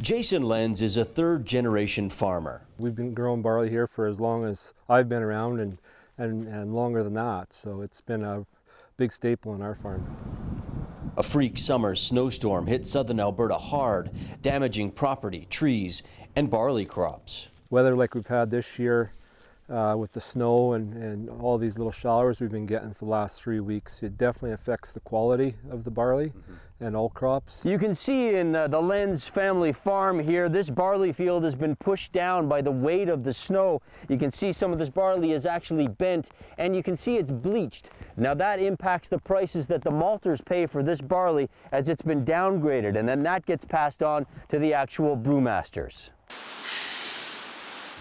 Jason Lenz is a third-generation farmer. We've been growing barley here for as long as I've been around and longer than that, so it's been a big staple in our farm. A freak summer snowstorm hit southern Alberta hard, damaging property, trees, and barley crops. Weather like we've had this year with the snow and all these little showers we've been getting for the last 3 weeks, it definitely affects the quality of the barley and all crops. You can see in the Lenz family farm here, this barley field has been pushed down by the weight of the snow. You can see some of this barley is actually bent, and you can see it's bleached. Now that impacts the prices that the malters pay for this barley as it's been downgraded, and then that gets passed on to the actual brewmasters.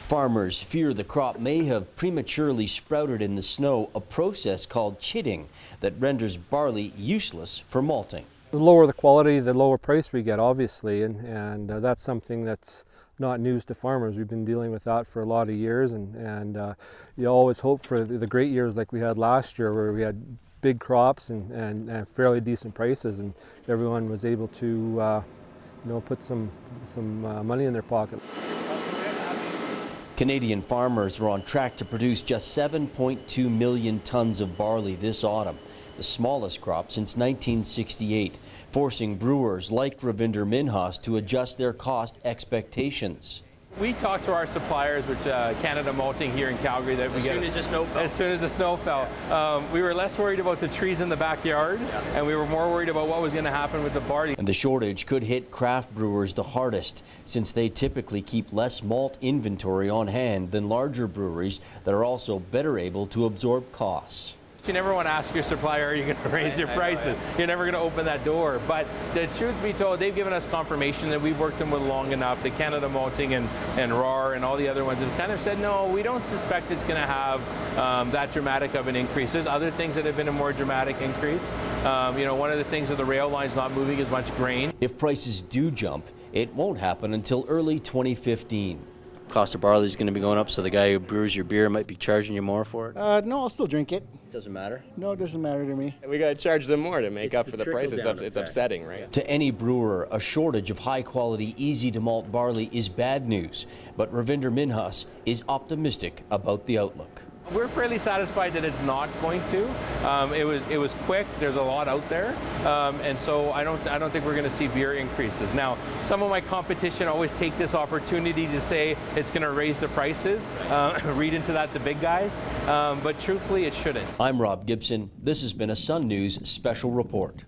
Farmers fear the crop may have prematurely sprouted in the snow, a process called chitting that renders barley useless for malting. The lower the quality, the lower price we get, obviously, and that's something that's not news to farmers. We've been dealing with that for a lot of years, and you always hope for the great years like we had last year, where we had big crops and fairly decent prices, and everyone was able to put some money in their pocket. Canadian farmers are on track to produce just 7.2 million tons of barley this autumn, the smallest crop since 1968, forcing brewers like Ravinder Minhas to adjust their cost expectations. We talked to our suppliers, which Canada Malting here in Calgary, that we As soon as the snow fell. We were less worried about the trees in the backyard, and we were more worried about what was going to happen with the barley. And the shortage could hit craft brewers the hardest, since they typically keep less malt inventory on hand than larger breweries that are also better able to absorb costs. You never want to ask your supplier, are you going to raise your prices? You're never going to open that door. But the truth be told, they've given us confirmation that we've worked them with long enough. The Canada Malting and RAR and all the other ones have kind of said, no, we don't suspect it's going to have that dramatic of an increase. There's other things that have been a more dramatic increase. One of the things of the rail line's not moving as much grain. If prices do jump, it won't happen until early 2015. Cost of barley is going to be going up, so the guy who brews your beer might be charging you more for it? No, I'll still drink it. Doesn't matter? No, it doesn't matter to me. We got to charge them more to make up for the price. It's trickle-down effect. upsetting, right? To any brewer, a shortage of high-quality, easy-to-malt barley is bad news, but Ravinder Minhas is optimistic about the outlook. We're fairly satisfied that it's not going to. It was quick. There's a lot out there, and so I don't think we're going to see beer increases. Now, some of my competition always take this opportunity to say it's going to raise the prices. Read into that, the big guys, but truthfully, it shouldn't. I'm Rob Gibson. This has been a Sun News Special Report.